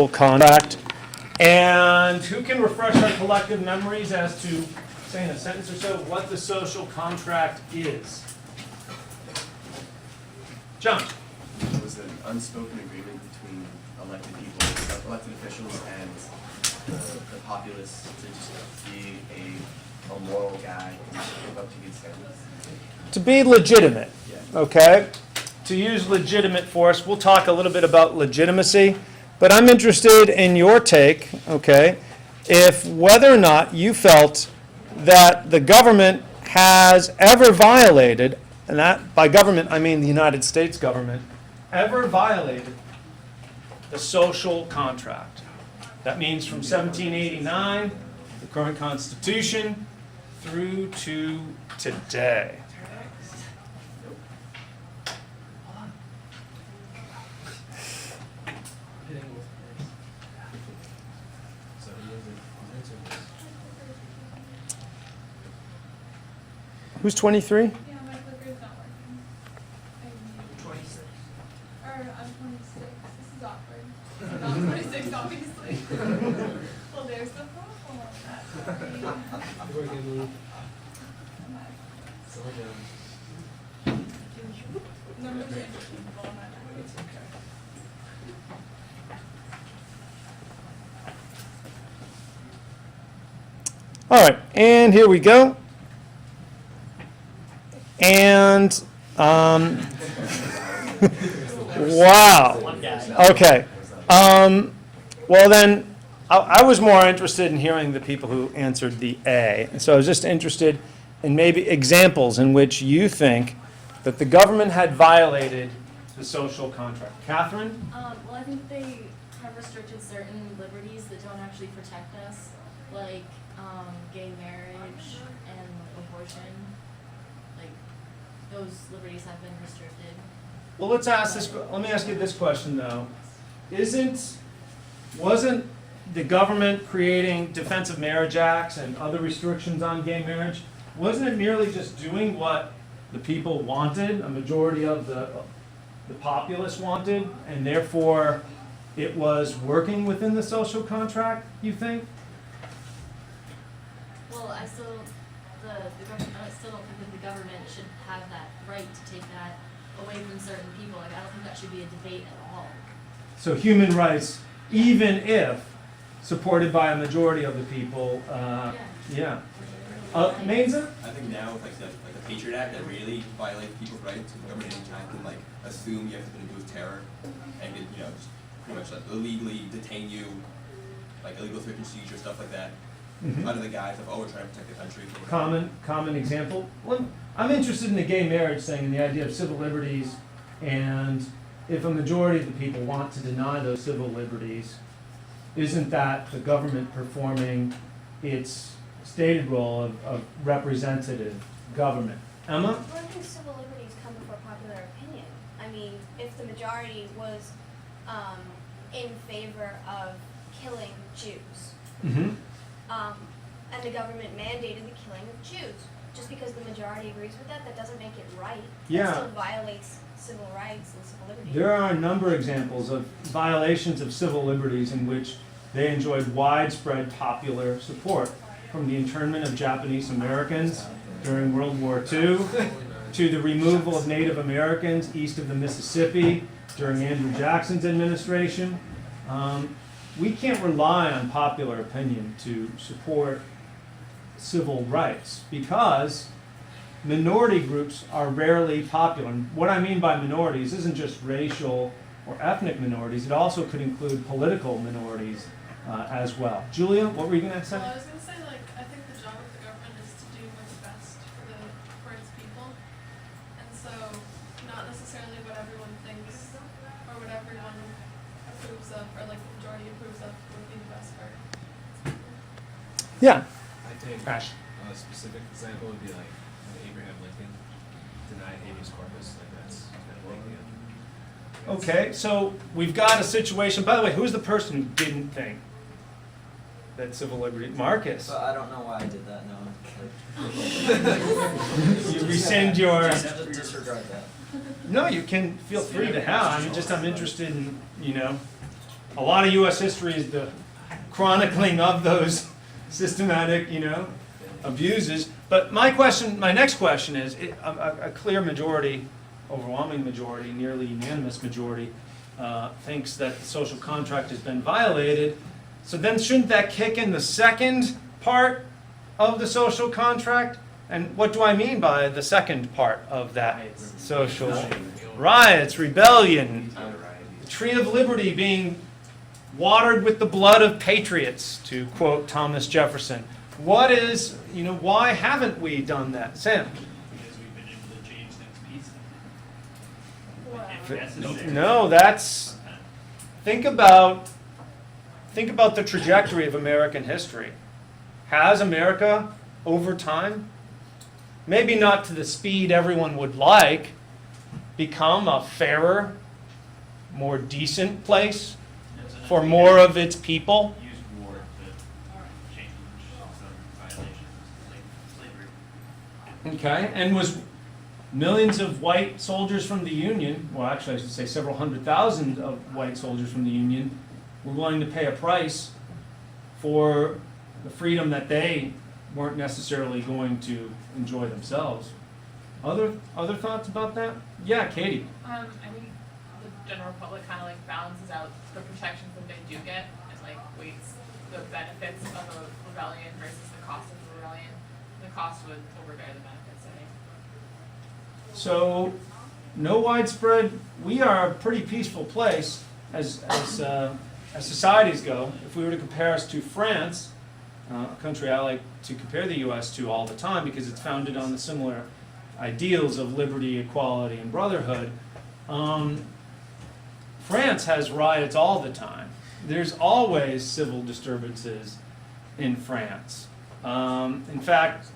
social contract. And who can refresh our collective memories as to, say in a sentence or so, what the social contract is? John. It was an unspoken agreement between elected people, elected officials, and the populace to just be a moral guy and live up to good standards. To be legitimate, Yeah. okay? To use legitimate force, we'll talk a little bit about legitimacy, but I'm interested in your take, okay, if whether or not you felt that the government has ever violated, and that by government I mean the United States government, ever violated the social contract. That means from 1789, the current Constitution, through to today. Who's 23? Yeah, my clicker's not working. 26. Or I'm 26. This is awkward. I'm not 26, obviously. Well, there's the problem. Numbers are interchangeable in my mind. All right, and here we go. And, wow. Okay. Well then, I was more interested in hearing the people who answered the A. So I was just interested in maybe examples in which you think that the government had violated the social contract. Catherine? Well, I think they have restricted certain liberties that don't actually protect us, like gay marriage and abortion. Like, those liberties have been restricted. Well, let's ask this. Let me ask you this question, though. Wasn't the government creating defensive marriage acts and other restrictions on gay marriage? Wasn't it merely just doing what the people wanted, a majority of the populace wanted, and therefore it was working within the social contract, you think? Well, I still don't think that the government should have that right to take that away from certain people. Like, I don't think that should be a debate at all. So human rights, even if supported by a majority of the people, yeah. Mainza? I think now with like the Patriot Act that really violates people's rights, the government anytime can like assume you have something to do with terror and get, just pretty much like illegally detain you, like illegal search and seizure, stuff like that, under the guise of, we're trying to protect the country. Common example. Well, I'm interested in the gay marriage thing and the idea of civil liberties, and if a majority of the people want to deny those civil liberties, isn't that the government performing its stated role of representative government? Emma? Where do civil liberties come before popular opinion? I mean, if the majority was in favor of killing Jews, and the government mandated the killing of Jews, just because the majority agrees with that, that doesn't make it right. Yeah. It still violates civil rights and civil liberties. There are a number of examples of violations of civil liberties in which they enjoyed widespread popular support, from the internment of Japanese Americans during World War II, to the removal of Native Americans east of the Mississippi during Andrew Jackson's administration. We can't rely on popular opinion to support civil rights because minority groups are rarely popular. And what I mean by minorities isn't just racial or ethnic minorities, it also could include political minorities as well. Julia, what were you going to say? Well, I was going to say, I think the job of the government is to do what's best for its people. And so, not necessarily what everyone thinks or what everyone approves of, or the majority approves of, would be the best for its people. Yeah. I think Ash. a specific example would be like when Abraham Lincoln denied habeas corpus. Like that's kind of like Okay, so we've got a situation. By the way, who's the person who didn't think that civil liberty? Marcus. But I don't know why I did that. No. You rescind your. Just disregard that. No, you can feel free to have. I'm interested in, a lot of U.S. history is the chronicling of those systematic, abuses. But my next question is, a clear majority, overwhelming majority, nearly unanimous majority, thinks that the social contract has been violated. So then shouldn't that kick in the second part of the social contract? And what do I mean by the second part of that social? Riots, rebellion, the tree of liberty being watered with the blood of patriots, to quote Thomas Jefferson. Why haven't we done that? Sam? Because we've been able to change things peacefully. Wow. No, that's, think about the trajectory of American history. Has America, over time, maybe not to the speed everyone would like, become a fairer, more decent place for more of its people? Use war to change some violations like slavery. Okay, and was millions of white soldiers from the Union, well actually I should say several 100,000 of white soldiers from the Union, were willing to pay a price for the freedom that they weren't necessarily going to enjoy themselves. Other thoughts about that? Yeah, Katie. I think the general public kind of like balances out the protections that they do get and like weights the benefits of a rebellion versus the cost of a rebellion. The cost would overbear the benefits, I think. So, no widespread. We are a pretty peaceful place as societies go. If we were to compare us to France, a country I like to compare the U.S. to all the time because it's founded on the similar ideals of liberty, equality, and brotherhood. France has riots all the time. There's always civil disturbances in France. In fact,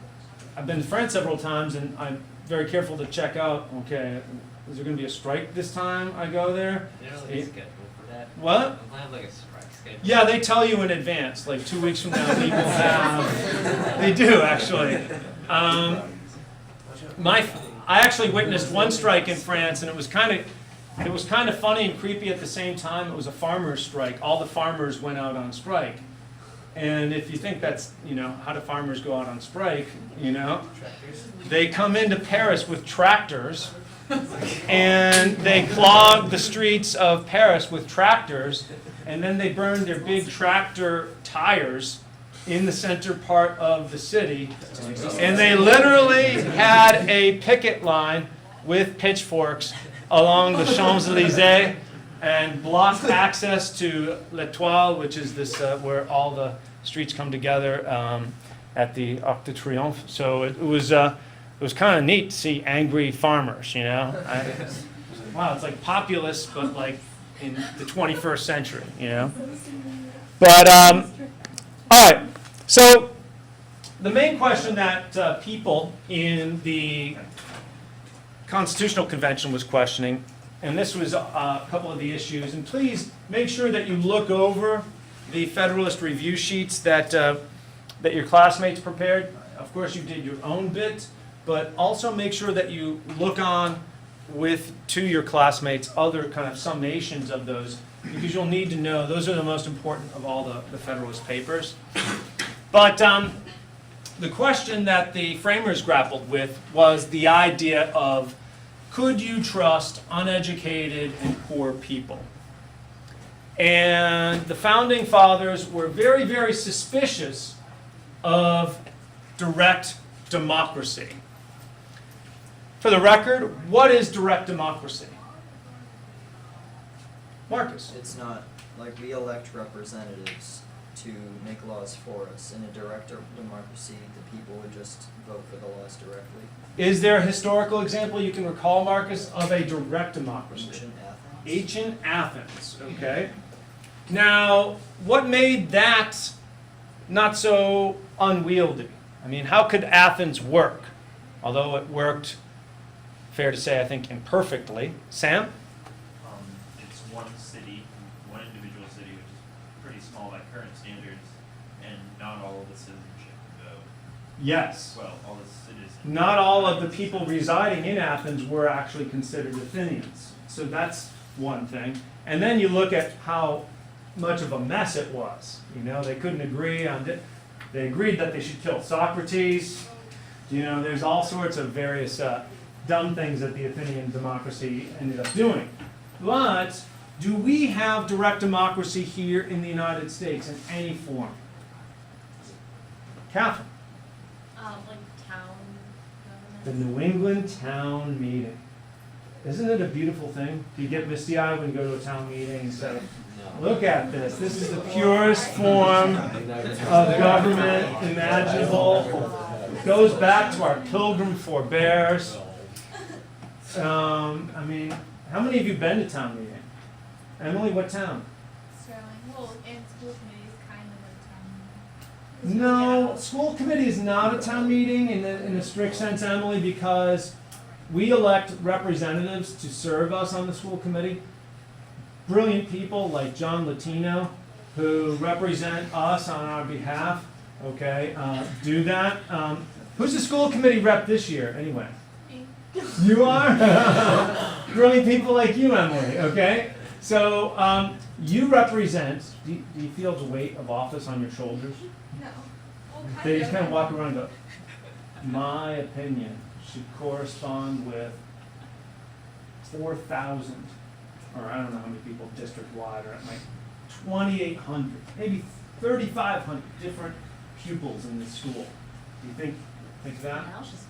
I've been to France several times, and I'm very careful to check out, okay, is there going to be a strike this time I go there? There's like a schedule for that. What? I'm glad like a strike schedule. Yeah, they tell you in advance, like 2 weeks from now we will have, they do actually. I actually witnessed one strike in France, and it was kind of funny and creepy at the same time. It was a farmers' strike. All the farmers went out on strike. And if you think that's, how do farmers go out on strike, they come into Paris with tractors, and they clog the streets of Paris with tractors, and then they burn their big tractor tires in the center part of the city. And they literally had a picket line with pitchforks along the Champs-Élysées and blocked access to L'Étoile, which is this where all the streets come together at the Arc de Triomphe. So it was kind of neat to see angry farmers, Wow, it's like populist, but like in the 21st century, But, all right, so the main question that people in the Constitutional Convention was questioning, and this was a couple of the issues, and please make sure that you look over the Federalist review sheets that your classmates prepared. Of course, you did your own bit, but also make sure that you look on to your classmates other kind of summations of those, because you'll need to know, those are the most important of all the Federalist papers. But the question that the framers grappled with was the idea of, could you trust uneducated and poor people? And the founding fathers were very, very suspicious of direct democracy. For the record, what is direct democracy? Marcus? It's not like we elect representatives to make laws for us. In a direct democracy, the people would just vote for the laws directly. Is there a historical example you can recall, Marcus, of a direct democracy? Ancient Athens. Ancient Athens, okay. Now, what made that not so unwieldy? I mean, how could Athens work? Although it worked, fair to say, I think, imperfectly. Sam? It's one city, one individual city, which is pretty small by current standards, and not all of the citizenship can vote. Yes. Well, all the citizens. Not all of the people residing in Athens were actually considered Athenians. So that's one thing. And then you look at how much of a mess it was. You know, they couldn't agree on it. They agreed that they should kill Socrates. You know, there's all sorts of various dumb things that the Athenian democracy ended up doing. But do we have direct democracy here in the United States in any form? Catherine? Like town The government. New England Town Meeting. Isn't it a beautiful thing? Do you get misty-eyed when you go to a town meeting and say, look at this. This is the purest form of government imaginable. It goes back to our pilgrim forebears. I mean, how many of you been to town meeting? Emily, what town? Sterling. Well, and school committee is kind of a town. No, school committee is not a town meeting in a strict sense, Emily, because we elect representatives to serve us on the school committee. Brilliant people like John Latino, who represent us on our behalf, okay, do that. Who's the school committee rep this year, anyway? Me. You are? Brilliant people like you, Emily, okay? So you represent, do you feel the weight of office on your shoulders? No. Well, They just kind of walk around and go, my opinion should correspond with 4,000, or I don't know how many people district-wide, or at like 2,800, maybe 3,500 different pupils in this school. Do you think that? Now she's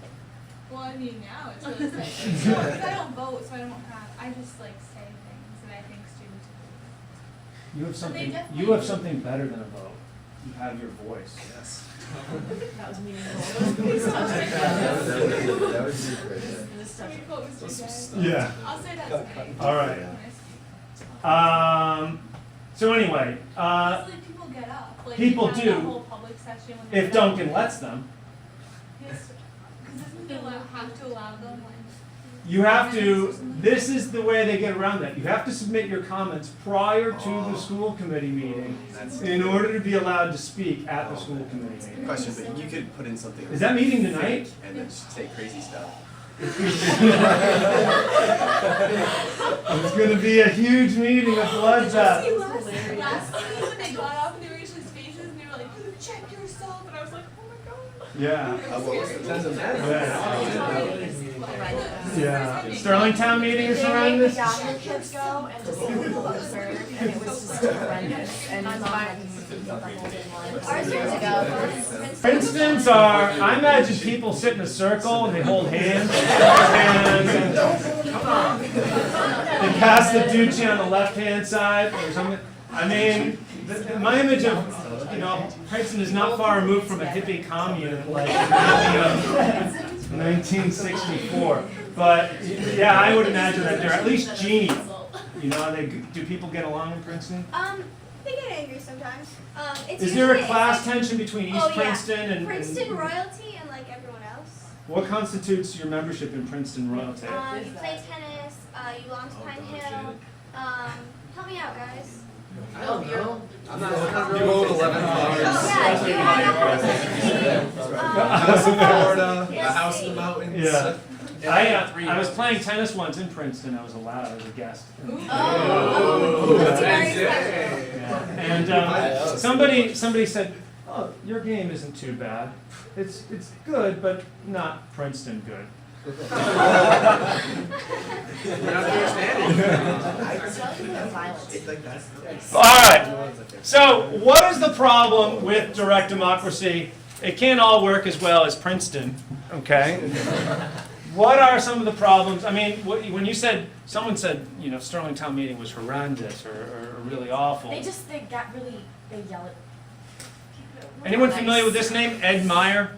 Well, I mean, now it's really exciting. Because I don't vote, so I don't have, I just like say things that I think students will. You have They something, definitely you have do. something better than a vote. You have your voice. Yes. that was meaningful. That would be great. This Can we stuff. quote Mr. Gay? Yeah. I'll say that today. All right. So anyway, Honestly, people get up. Like, people we have do, that whole public session when if Duncan lets them. Because doesn't they have to allow them when? You have to, this is the way they get around that. You have to submit your comments prior to the school committee meeting in order to be allowed to speak at the school committee meeting. Question, but you could put in something. Is that meeting tonight? And then just say crazy stuff. It's gonna be a huge meeting of blood Last bath. week when they got up and they were usually spaces and they were like, check yourself, and I was like, oh my god. Yeah, What was the Doesn't matter. yeah. Sterling Town meeting is around this? Younger kids go and just observe, and it was just horrendous. And my mom Ours years ago. Princeton's are, I imagine people sit in a circle and they hold hands and they pass the duchy on the left-hand side or something. I mean, my image of, you know, Princeton is not far removed from a hippie commune like in 1964. But yeah, I would imagine that they're at least genial. You know, do people get along in Princeton? They get angry sometimes. It's Is there a usually- class tension between East Oh, yeah. Princeton and Princeton royalty and like everyone else. what constitutes your membership in Princeton royalty? You play tennis, you belong to Pine Hill. Help me out, guys. I don't know. I'm not. You own 11 Oh, flowers. yeah, House in Florida, a Yes, house in the state. mountains. Yeah. I was playing tennis once in Princeton. I was allowed as a guest. Oh, that's very Hey. special. Yeah. And somebody said, "Oh, your game isn't too bad. It's good, but not Princeton good." All right. So, what is the problem with direct democracy? It can't all work as well as Princeton, okay? What are some of the problems? I mean, when you said, someone said, you know, Sterling Town Meeting was horrendous or really awful. they yell at. Anyone familiar with this name, Ed Meyer?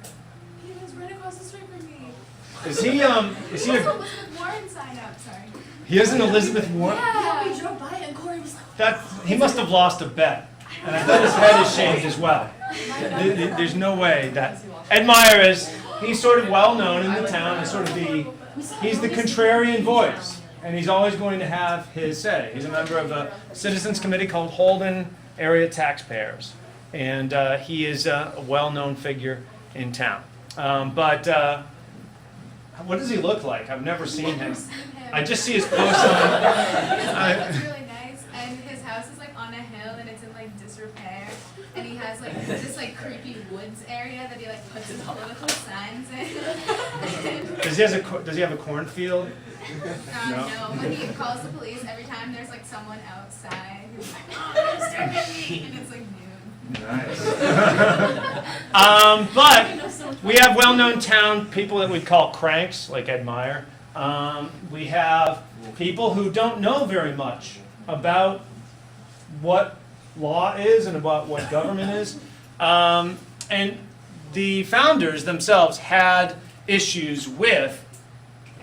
He lives right across the street from me. Is he There's also Elizabeth Warren sign up, sorry. he is an Elizabeth Warren? Yeah. We drove by it and Corey was like, That, he must have lost a bet. And I bet his head is shaved as well. There's no way that, Ed Meyer is, he's sort of well known in the town as sort of he's the contrarian voice. And he's always going to have his say. He's a member of a citizens committee called Holden Area Taxpayers. And he is a well-known figure in town. But what does he look like? I've never seen him. I just see his posts on. It's really nice, and his house is like on a hill, and it's in hair, and he has like this like creepy woods area that he like puts his political signs in. Does he have a cornfield? No, but he calls the police every time there's like someone outside who's like, oh, they're disturbing me, and it's like noon. Nice. But we have well-known town people that we call cranks, like Ed Meyer. We have people who don't know very much about what law is and about what government is. And the founders themselves had issues with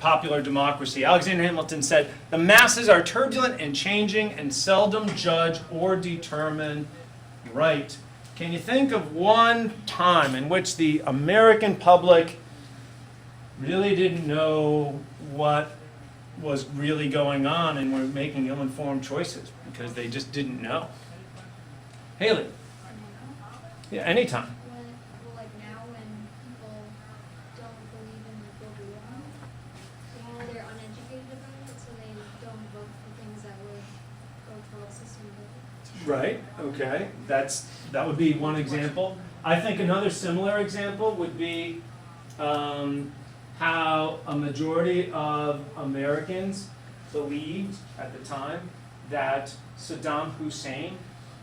popular democracy. Alexander Hamilton said, "The masses are turbulent and changing and seldom judge or determine right." Can you think of one time in which the American public really didn't know what was really going on and were making ill-informed choices because they just didn't know? Haley? Yeah, anytime. Well, like now when people don't believe in the good law, they're uneducated about it, so they don't vote for things that would go towards sustainability. Right, okay. That would be one example. I think another similar example would be how a majority of Americans believed at the time that Saddam Hussein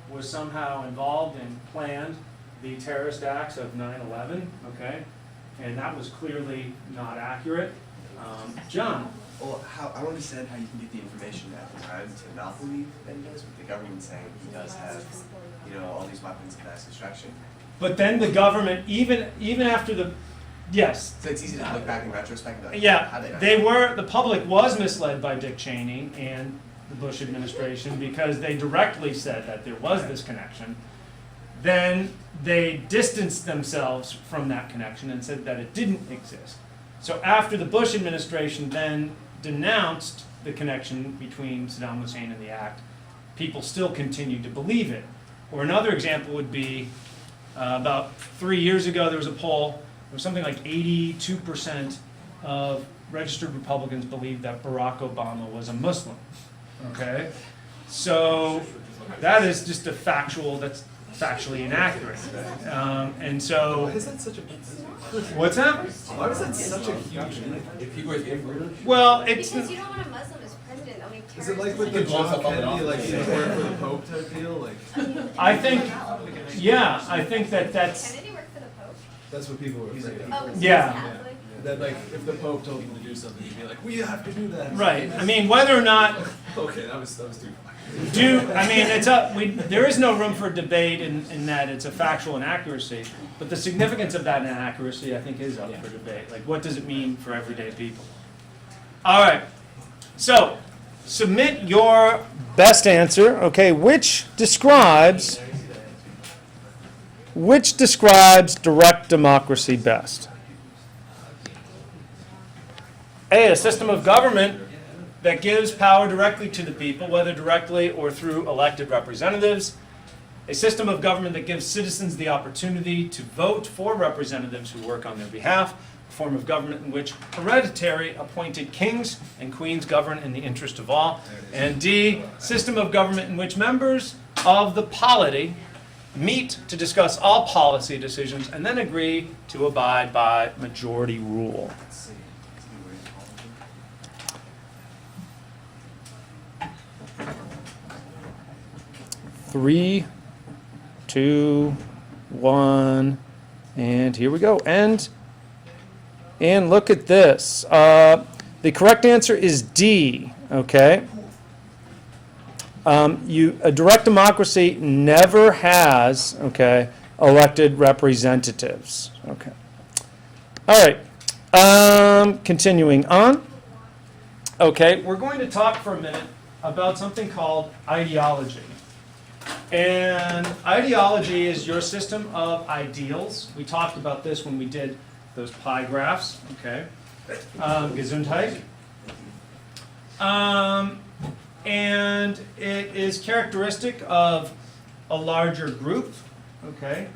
was somehow involved and planned the terrorist acts of 9/11, okay? And that was clearly not accurate. John? Well, I don't understand how you can get the information at the time to not believe that he does, with the government saying he does have, all these weapons of mass destruction. But then the government, even after the, yes. So it's easy to look back in retrospect and be like, Yeah, how did the public was misled by Dick Cheney and the Bush administration because they directly said that there was this connection. Then they distanced themselves from that connection and said that it didn't exist. So after the Bush administration then denounced the connection between Saddam Hussein and the act, people still continued to believe it. Or another example would be about 3 years ago there was a poll where something like 82% of registered Republicans believed that Barack Obama was a Muslim. Okay? So that is just a factual, that's factually inaccurate. And so... Why is that such a big deal? What's that? Why was that such a huge deal? If people are Well, it's... Because you don't want a Muslim as president. I mean, Is it like with the John Kennedy, like, work for the Pope type deal? Like, I think, yeah, I think that's... Kennedy worked for the Pope? that's what people were afraid of. Oh, 'cause Yeah. he's Catholic? That, like, if the Pope told them to do something, he'd be like, we have to do that. Right. I mean, whether or not... Okay, that was too far. There is no room for debate in that it's a factual inaccuracy, but the significance of that inaccuracy, I think, is up for debate. Like, what does it mean for everyday people? All right. So, submit your best answer, okay, which describes direct democracy best? A system of government that gives power directly to the people, whether directly or through elected representatives. A system of government that gives citizens the opportunity to vote for representatives who work on their behalf. A form of government in which hereditary appointed kings and queens govern in the interest of all. And D, system of government in which members of the polity meet to discuss all policy decisions and then agree to abide by majority rule. 3, 2, 1, and here we go. And look at this. The correct answer is D. Okay. A direct democracy never has elected representatives. Okay. All right. Continuing on. Okay, we're going to talk for a minute about something called ideology. And ideology is your system of ideals. We talked about this when we did those pie graphs. Okay. Gesundheit. And it is characteristic of a larger group. Okay.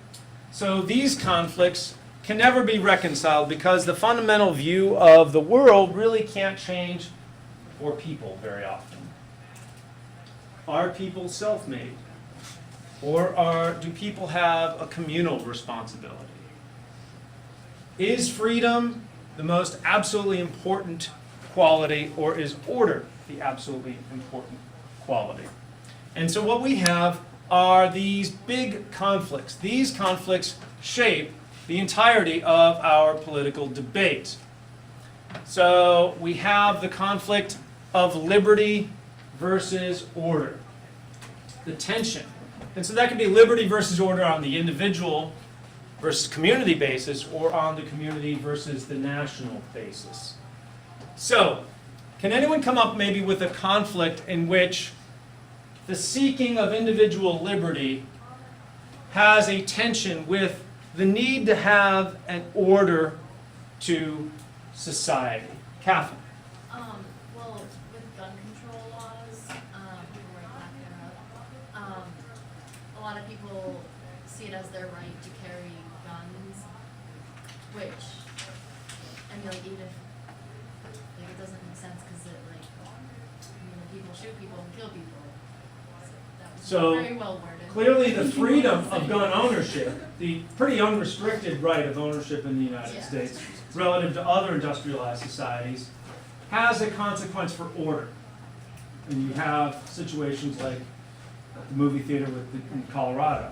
So these conflicts can never be reconciled because the fundamental view of the world really can't change for people very often. Are people self-made? Or do people have a communal responsibility? Is freedom the most absolutely important quality, or is order the absolutely important quality? And so what we have are these big conflicts. These conflicts shape the entirety of our political debate. So we have the conflict of liberty versus order, the tension. And so that could be liberty versus order on the individual versus community basis, or on the community versus the national basis. So, can anyone come up maybe with a conflict in which the seeking of individual liberty has a tension with the need to have an order to society? Catherine. Well, with gun control laws, right back there, a lot of people see it as their right to carry guns, which, I mean, like, even if, like, it doesn't make sense, because it, like, people shoot people and kill people. So that was very well worded. Clearly the freedom of gun ownership, the pretty unrestricted right of ownership in the United States, relative to other industrialized societies, has a consequence for order. And you have situations like at the movie theater in Colorado.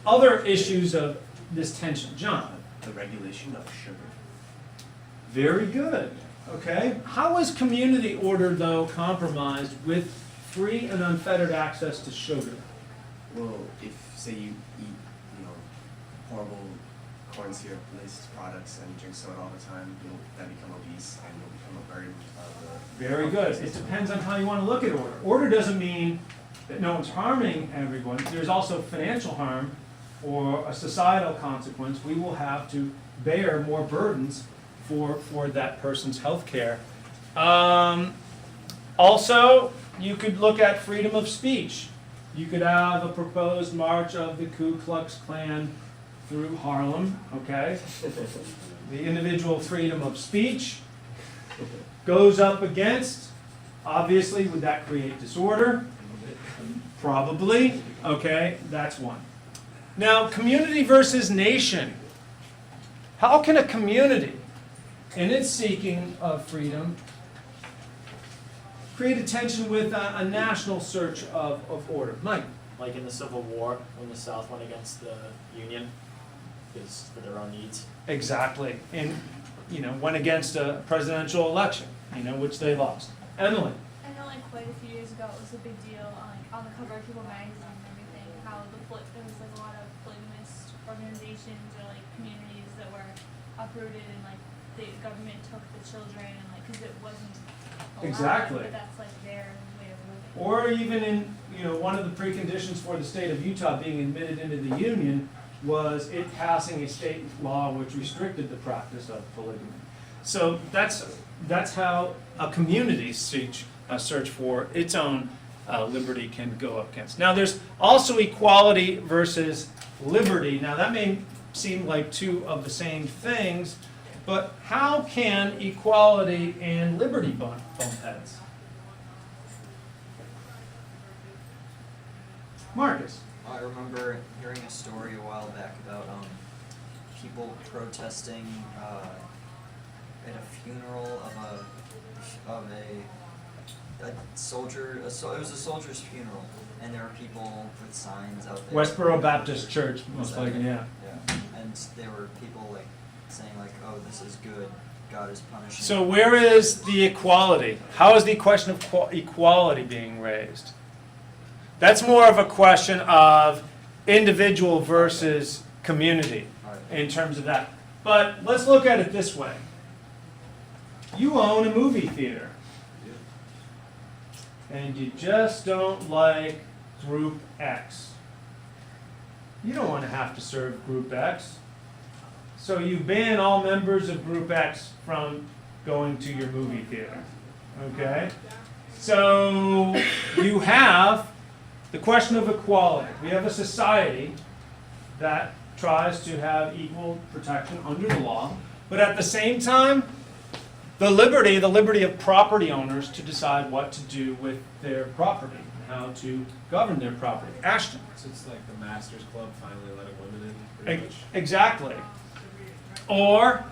Other issues of this tension. John? The regulation of sugar. Very good. Okay. How is community order, though, compromised with free and unfettered access to sugar? Well, if, say, you eat, horrible corn syrup laced products and you drink soda all the time, you'll then become obese and you'll become a burden of the... Very good. It depends on how you want to look at order. Order doesn't mean that no one's harming everyone. There's also financial harm or a societal consequence. We will have to bear more burdens for that person's health care. Also, you could look at freedom of speech. You could have a proposed march of the Ku Klux Klan through Harlem, okay? The individual freedom of speech goes up against, obviously, would that create disorder? Probably, okay, that's one. Now, community versus nation. How can a community, in its seeking of freedom, create a tension with a national search of order? Mike? Like in the Civil War, when the South went against the Union, because for their own needs. Exactly. And, went against a presidential election, which they lost. Emily? I know, like, quite a few years ago, it was a big deal on the cover of People magazine and everything, how there was, like, a lot of polygamist organizations or, like, communities that were uprooted and, like, the government took the children and, like, because it wasn't allowed, Exactly. but that's, like, their way of living. Or even in, one of the preconditions for the state of Utah being admitted into the Union was it passing a state law which restricted the practice of polygamy. So that's how a community search for its own liberty can go up against. Now there's also equality versus liberty. Now that may seem like two of the same things, but how can equality and liberty bump heads? Marcus? I remember hearing a story a while back about people protesting at a funeral of a soldier. It was a soldier's funeral, and there were people with signs out there. Westboro Baptist Church, most likely, yeah. Yeah, and there were people like saying like, "Oh, this is good. God is punishing." So where is the equality? How is the question of equality being raised? That's more of a question of individual versus community in terms of that. But let's look at it this way. You own a movie theater. And you just don't like Group X. You don't want to have to serve Group X. So you ban all members of Group X from going to your movie theater. Okay? So you have the question of equality. We have a society that tries to have equal protection under the law, but at the same time, the liberty of property owners to decide what to do with their property how to govern their property. Ashton. So it's like the Masters Club finally letting women in, pretty much. Exactly. Or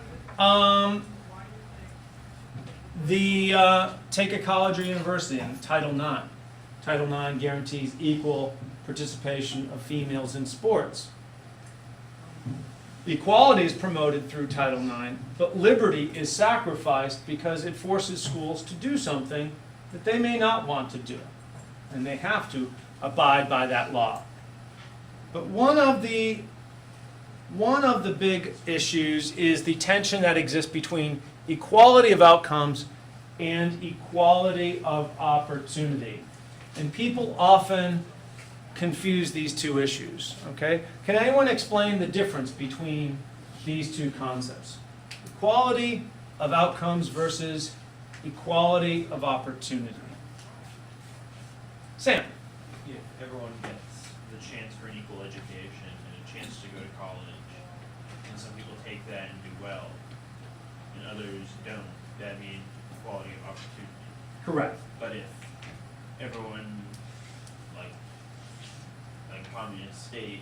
take a college or university in Title IX. Title IX guarantees equal participation of females in sports. Equality is promoted through Title IX, but liberty is sacrificed because it forces schools to do something that they may not want to do, and they have to abide by that law. But one of the big issues is the tension that exists between equality of outcomes and equality of opportunity. And people often confuse these two issues, okay? Can anyone explain the difference between these two concepts? Equality of outcomes versus equality of opportunity. Sam. If everyone gets the chance for an equal education and a chance to go to college, and some people take that and do well, and others don't, that means equality of opportunity. Correct. But if everyone, like communist state,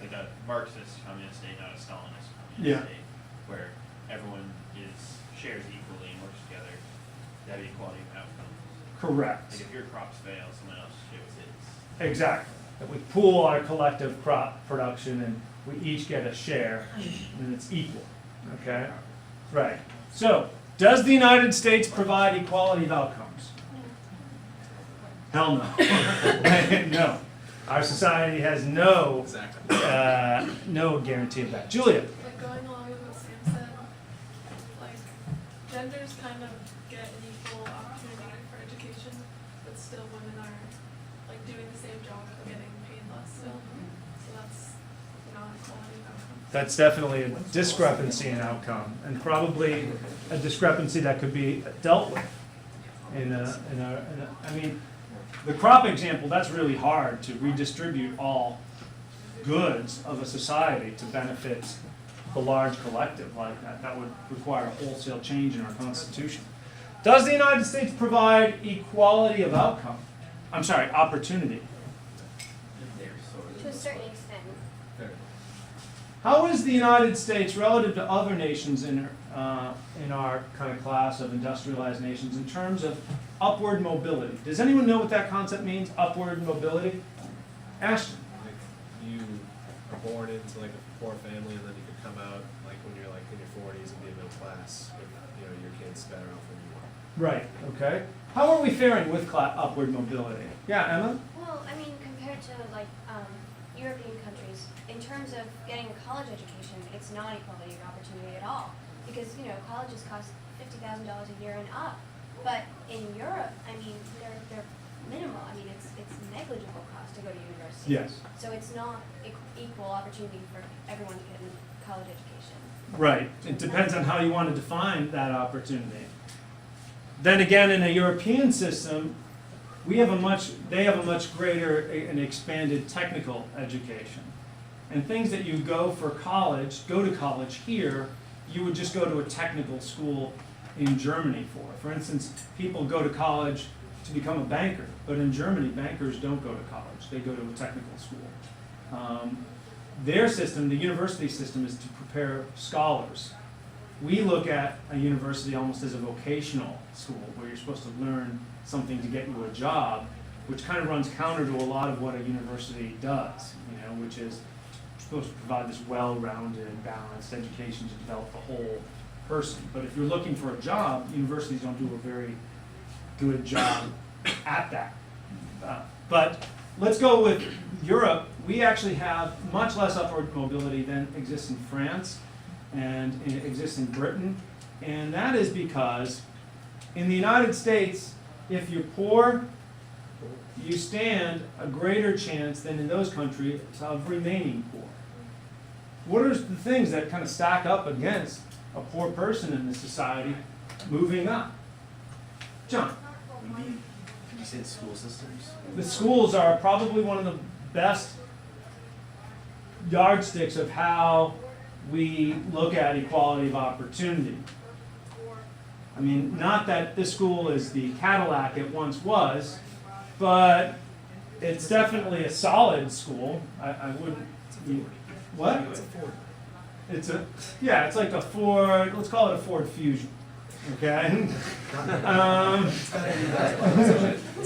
like a Marxist communist state, not a Stalinist communist state, where everyone shares equally and works together, that'd be equality of outcomes. Correct. Like if your crops fail, someone else shares his. Exactly. That we pool our collective crop production and we each get a share and it's equal. Okay? Right. So, does the United States provide equality of outcomes? Hell no. No. Our society has no guarantee of that. Julia. Like going along with what Sam said, like genders kind of get an equal opportunity for education, but still women are like doing the same job but getting paid less still. So that's not equality of outcomes. That's definitely a discrepancy in outcome, and probably a discrepancy that could be dealt with. I mean, the crop example, that's really hard to redistribute all goods of a society to benefit the large collective like that. That would require a wholesale change in our Constitution. Does the United States provide equality of outcome? I'm sorry, opportunity. To a certain extent. How is the United States relative to other nations in our kind of class of industrialized nations in terms of upward mobility? Does anyone know what that concept means, upward mobility? Ashton. Like you are born into like a poor family, and then you could come out like when you're like in your 40s and be a middle class, with your kids better off than you are. Right. Okay. How are we faring with upward mobility? Yeah, Emma. Well, I mean, compared to like European countries, in terms of getting a college education, it's not equality of opportunity at all. Because, colleges cost $50,000 a year and up. But in Europe, I mean, they're minimal. I mean, it's negligible cost to go to university. Yes. So it's not equal opportunity for everyone to get a college education. Right. It depends on how you want to define that opportunity. Then again, in a European system, they have a much greater and expanded technical education. And things that you go to college here, you would just go to a technical school in Germany for. For instance, people go to college to become a banker, but in Germany, bankers don't go to college. They go to a technical school. Their system, the university system, is to prepare scholars. We look at a university almost as a vocational school, where you're supposed to learn something to get you a job, which kind of runs counter to a lot of what a university does, which is supposed to provide this well-rounded, balanced education to develop the whole person. But if you're looking for a job, universities don't do a very good job at that. But let's go with Europe. We actually have much less upward mobility than exists in France and exists in Britain. And that is because in the United States, if you're poor, you stand a greater chance than in those countries of remaining poor. What are the things that kind of stack up against a poor person in this society moving up? John. Could you say the school systems? The schools are probably one of the best yardsticks of how we look at equality of opportunity. I mean, not that this school is the Cadillac it once was, but it's definitely a solid school. I wouldn't. What? It's a, yeah, it's like a Ford, let's call it a Ford Fusion, okay? It's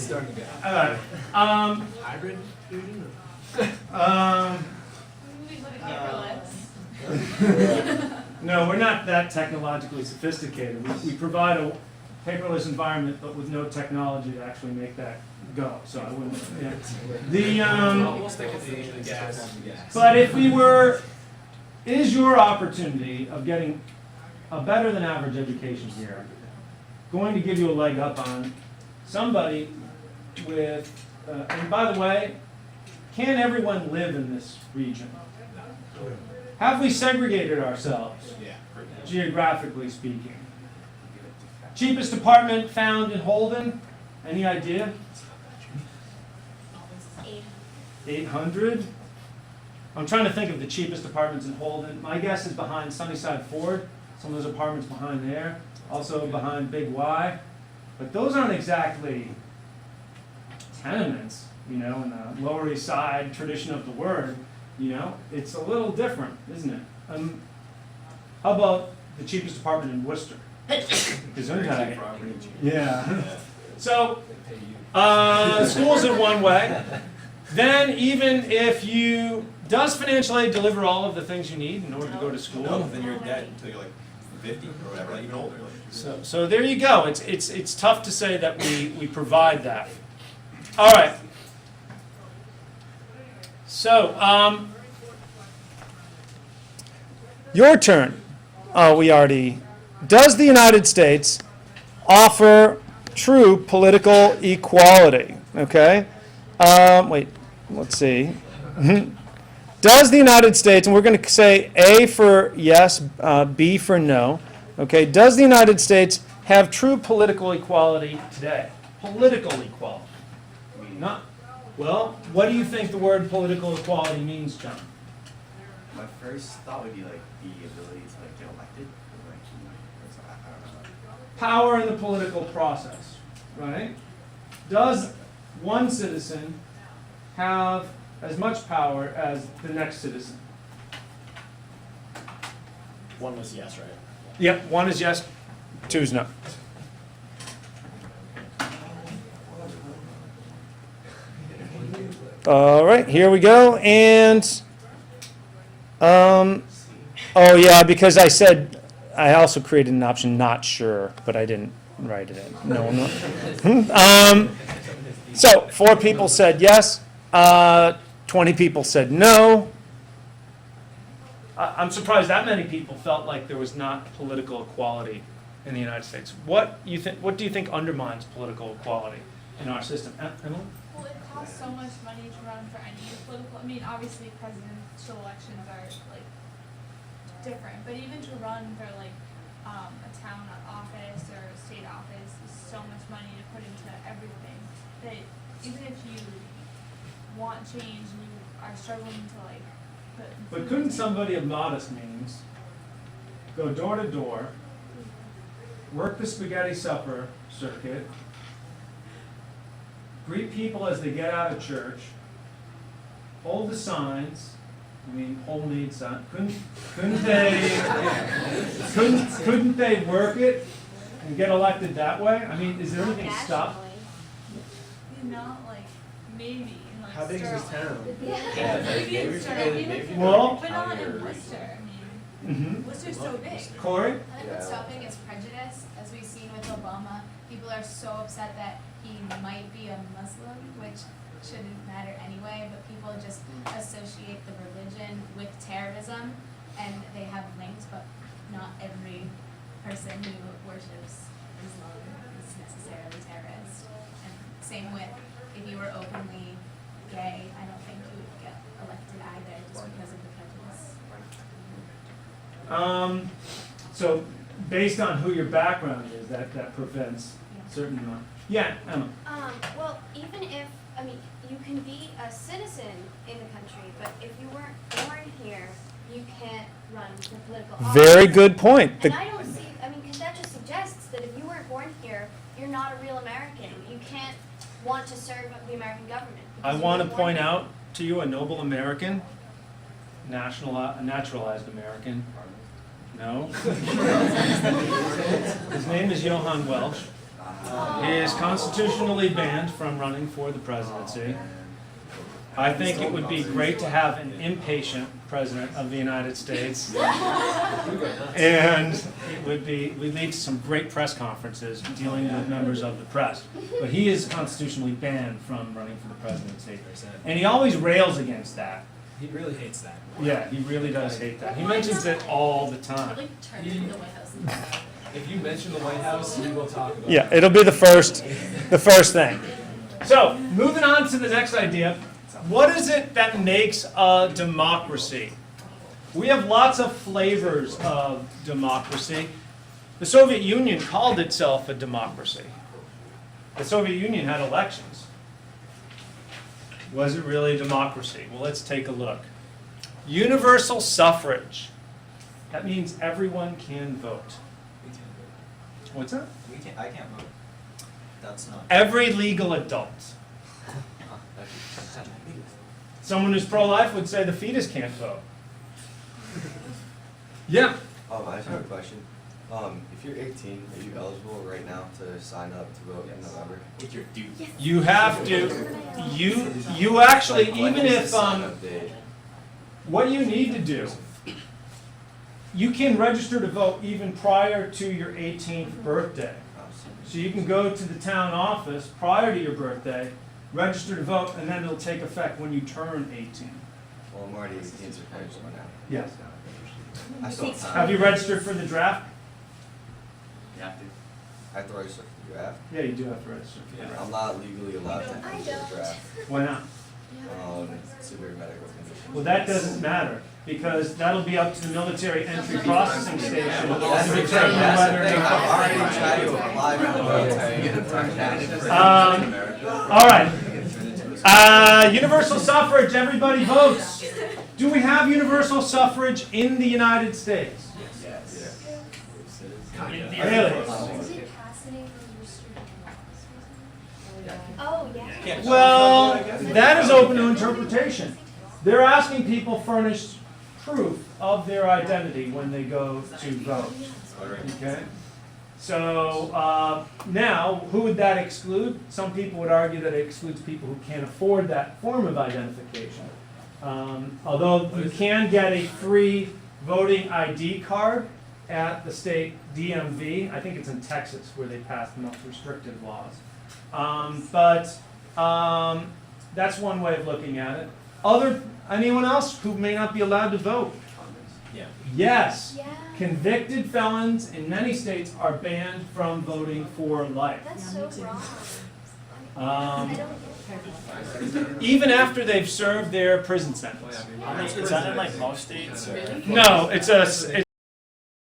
starting to get. Hybrid fusion? We look at paperless. No, we're not that technologically sophisticated. We provide a paperless environment, but with no technology to actually make that go, so I wouldn't, yeah. We'll stick at the gas. But if we were, is your opportunity of getting a better than average education here going to give you a leg up on somebody with, and by the way, can everyone live in this region? Have we segregated ourselves, Yeah. geographically speaking? Cheapest apartment found in Holden? Any idea? 800? I'm trying to think of the cheapest apartments in Holden. My guess is behind Sunnyside Ford. Some of those apartments behind there. Also behind Big Y. But those aren't exactly tenements, you know, in the Lower East Side tradition of the word. You know, it's a little different, isn't it? How about the cheapest apartment in Worcester? Gesundheit. Yeah. So, schools in one way. Then even if you, does financial aid deliver all of the things you need in order to go to school? No, then you're in debt until you're like 50 or whatever, like even older. So there you go. It's tough to say that we provide that. All right. So, your turn. Oh, we already. Does the United States offer true political equality? Okay. Wait, let's see. Does the United States, and we're going to say A for yes, B for no. Okay. Does the United States have true political equality today? Political equality. Not. Well, what do you think the word political equality means, John? My first thought would be like the ability to like get elected. I don't know. Power in the political process, right? Does one citizen have as much power as the next citizen? One was yes, right? Yep, one is yes, two is no. All right, here we go. And, oh yeah, because I said, I also created an option not sure, but I didn't write it in. No, no. So 4 people said yes, 20 people said no. I'm surprised that many people felt like there was not political equality in the United States. What do you think undermines political equality in our system? Emily? Well, it costs so much money to run for any political, I mean, obviously presidential elections are like different, but even to run for like a town office or a state office is so much money to put into everything that even if you want change and you are struggling to like put. But couldn't somebody of modest means go door to door, work the spaghetti supper circuit, greet people as they get out of church, hold the signs, I mean homemade signs, couldn't they work it and get elected that way? I mean, is there anything stop? Not like maybe in like How big is this Sterling. town? Yeah, maybe in Sterling, Well- but not in Worcester, I mean, Worcester's so big. Corey? I think what's stopping is prejudice, as we've seen with Obama. People are so upset that he might be a Muslim, which shouldn't matter anyway, but people just associate the religion with terrorism, and they have links, but not every person who worships Islam is necessarily terrorist. And same with, if you were openly gay, I don't think you would get elected either, just because of the prejudice. So based on who your background is, that prevents certain. Yeah, Emma. Well, even if, I mean, you can be a citizen in the country, but if you weren't born here, you can't run for political office. Very good point. And I don't see, I mean, because that just suggests that if you weren't born here, you're not a real American. You can't want to serve the American government. I want to point out to you a noble American, naturalized American. No. His name is Johann Welch. He is constitutionally banned from running for the presidency. I think it would be great to have an impatient president of the United States. And it would lead to some great press conferences dealing with members of the press. But he is constitutionally banned from running for the presidency. And he always rails against that. He really hates that. Yeah, he really does hate that. He mentions it all the time. Like turn into the White House and If you mention the White House, we will talk about it. Yeah, it'll be the first thing. So, moving on to the next idea. What is it that makes a democracy? We have lots of flavors of democracy. The Soviet Union called itself a democracy. The Soviet Union had elections. Was it really a democracy? Well, let's take a look. Universal suffrage. That means everyone can vote. What's that? I can't vote. That's not. Every legal adult. Someone who's pro-life would say the fetus can't vote. Yeah. I just have a question. If you're 18, are you eligible right now to sign up to vote in November? Take your due. You have to. You actually, Like, when even is the if sign-up date? what you need to do, you can register to vote even prior to your 18th birthday. So you can go to the town office prior to your birthday, register to vote, and then it'll take effect when you turn 18. Well, I'm already 18, so I just went out. Yes. I still have time. Have you registered for the draft? You have to. I have to register for the draft. Yeah, you do have to register for the draft. I'm not legally allowed to enter the draft. Why not? Severe medical conditions. Well, that doesn't matter, because that'll be up to the military entry processing station to That's the thing, determine that's the whether. thing. I've already tried to apply for the military. All right. Universal suffrage, everybody votes. Do we have universal suffrage in the United States? Yes. Really? Is it passing those restricted laws? Oh, yeah. Well, that is open to interpretation. They're asking people furnish proof of their identity when they go to vote. Okay? So now, who would that exclude? Some people would argue that it excludes people who can't afford that form of identification. Although you can get a free voting ID card at the state DMV. I think it's in Texas where they pass the most restrictive laws. But that's one way of looking at it. Anyone else who may not be allowed to vote? Yeah. Yes. Yeah. Convicted felons in many states are banned from voting for life. That's so wrong. Even after they've served their prison sentence. Is that in like most states? No, it's